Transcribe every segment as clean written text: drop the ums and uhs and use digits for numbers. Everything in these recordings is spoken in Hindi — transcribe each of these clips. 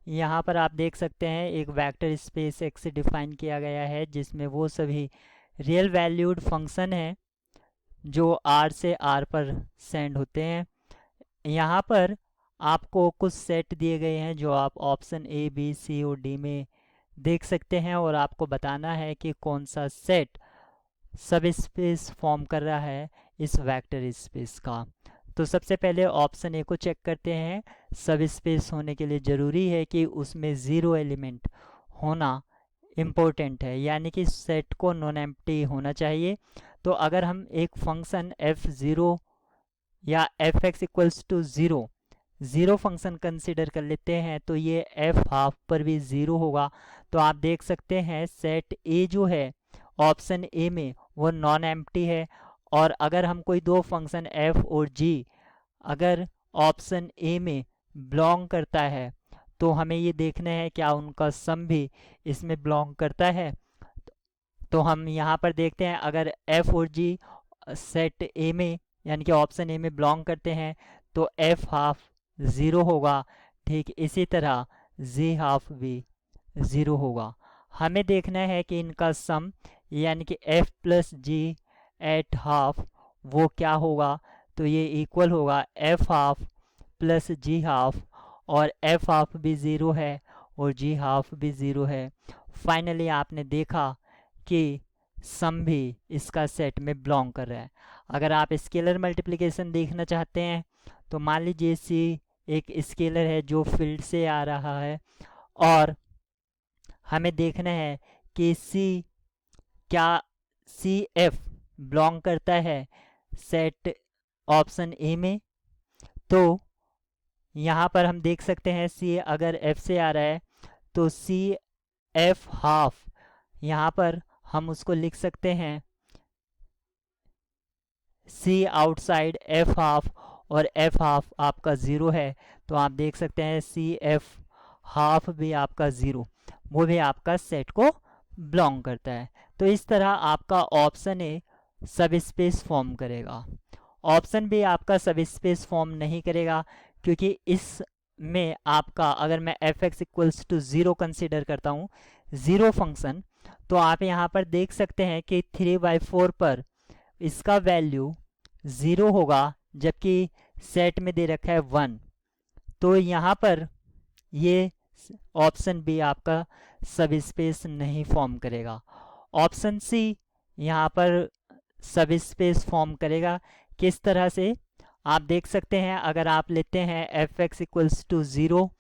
यहाँ पर आप देख सकते हैं एक वेक्टर स्पेस एक्स डिफाइन किया गया है जिसमें वो सभी रियल वैल्यूड फंक्शन हैं जो आर से आर पर सेंड होते हैं। यहाँ पर आपको कुछ सेट दिए गए हैं जो आप ऑप्शन ए बी सी और डी में देख सकते हैं और आपको बताना है कि कौन सा सेट सब स्पेस फॉर्म कर रहा है इस वेक्टर स्पेस का। तो सबसे पहले ऑप्शन ए को चेक करते हैं। सब स्पेस होने के लिए ज़रूरी है कि उसमें ज़ीरो एलिमेंट होना इम्पोर्टेंट है, यानी कि सेट को नॉन एम्प्टी होना चाहिए। तो अगर हम एक फंक्शन f0 या fx equals to zero zero function consider कर लेते हैं तो ये f हाफ पर भी ज़ीरो होगा। तो आप देख सकते हैं सेट ए जो है ऑप्शन ए में वो नॉन एम्प्टी है। और अगर हम कोई दो फंक्शन f और g अगर ऑप्शन ए में बिलोंग करता है तो हमें ये देखना है क्या उनका सम भी इसमें बिलोंग करता है। तो हम यहाँ पर देखते हैं अगर f और g सेट ए में यानी कि ऑप्शन ए में बिलोंग करते हैं तो f हाफ ज़ीरो होगा। ठीक इसी तरह g हाफ भी ज़ीरो होगा। हमें देखना है कि इनका सम यानी कि f plus g at half वो क्या होगा। तो ये इक्वल होगा f half plus g half, और f हाफ भी ज़ीरो है और g हाफ भी ज़ीरो है। फाइनली आपने देखा कि सम भी इसका सेट में बिलोंग कर रहा है। अगर आप स्केलर मल्टीप्लिकेशन देखना चाहते हैं तो मान लीजिए सी एक स्केलर है जो फील्ड से आ रहा है और हमें देखना है कि सी क्या सी एफ बिलोंग करता है सेट ऑप्शन ए में। तो यहाँ पर हम देख सकते हैं सी अगर एफ से आ रहा है तो सी एफ हाफ, यहाँ पर हम उसको लिख सकते हैं सी आउटसाइड एफ हाफ, और एफ हाफ आपका ज़ीरो है। तो आप देख सकते हैं सी एफ हाफ भी आपका ज़ीरो, वो भी आपका सेट को बिलोंग करता है। तो इस तरह आपका ऑप्शन ए सब स्पेस फॉर्म करेगा। ऑप्शन बी आपका सब स्पेस फॉर्म नहीं करेगा क्योंकि इस में आपका अगर मैं f x equals to zero consider करता हूँ ज़ीरो फंक्शन, तो आप यहाँ पर देख सकते हैं कि 3/4 पर इसका वैल्यू ज़ीरो होगा जबकि सेट में दे रखा है 1। तो यहाँ पर ये ऑप्शन बी आपका सब स्पेस नहीं फॉर्म करेगा। ऑप्शन सी यहाँ पर सब स्पेस फॉर्म करेगा। किस तरह से आप देख सकते हैं अगर आप लेते हैं f x equals to zero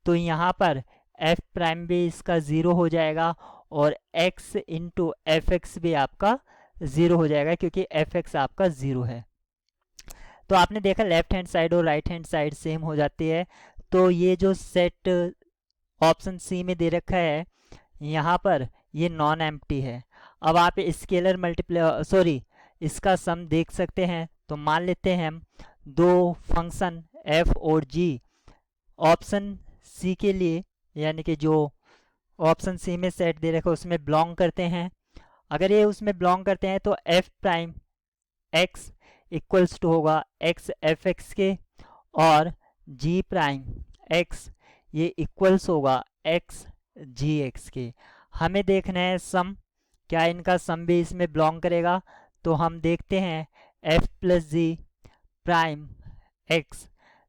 तो यहाँ पर एफ प्राइम भी इसका ज़ीरो हो जाएगा और x इंटू एफ एक्स भी आपका ज़ीरो हो जाएगा क्योंकि एफ एक्स आपका ज़ीरो है। तो आपने देखा लेफ्ट हैंड साइड और राइट हैंड साइड सेम हो जाती है। तो ये जो सेट ऑप्शन सी में दे रखा है यहाँ पर ये नॉन एम्प्टी है। अब आप स्केलर मल्टीप्लाई इसका सम देख सकते हैं। तो मान लेते हैं हम दो फंक्शन f और g ऑप्शन सी के लिए यानी कि जो ऑप्शन सी में सेट दे रखा है उसमें बिलोंग करते हैं। अगर ये उसमें बिलोंग करते हैं तो f prime x equals to होगा x एफ एक्स के और g प्राइम x ये इक्वल्स होगा x जी एक्स के। हमें देखना है सम, क्या इनका सम भी इसमें बिलोंग करेगा। तो हम देखते हैं f प्लस जी प्राइम x,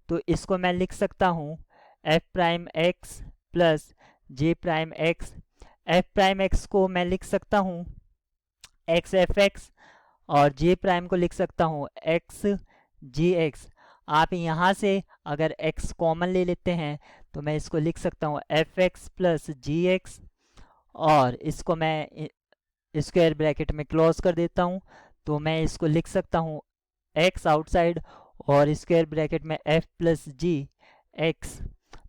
तो इसको मैं लिख सकता हूँ f prime x plus j prime x। f prime x को मैं लिख सकता हूँ x एफ एक्स और j प्राइम को लिख सकता हूँ x जी एक्स। आप यहाँ से अगर x कॉमन ले लेते हैं तो मैं इसको लिख सकता हूँ एफ एक्स प्लस जी एक्स और इसको मैं स्क्वायर ब्रैकेट में क्लोज कर देता हूँ। तो मैं इसको लिख सकता हूँ x आउटसाइड और स्क्वायर ब्रैकेट में f प्लस जी एक्स।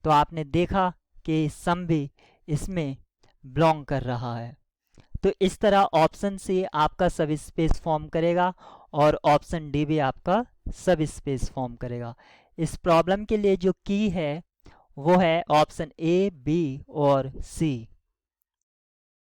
तो आपने देखा कि सम भी इसमें बिलोंग कर रहा है। तो इस तरह ऑप्शन सी आपका सब स्पेस फॉर्म करेगा और ऑप्शन डी भी आपका सब स्पेस फॉर्म करेगा। इस प्रॉब्लम के लिए जो की है वो है ऑप्शन ए बी और सी।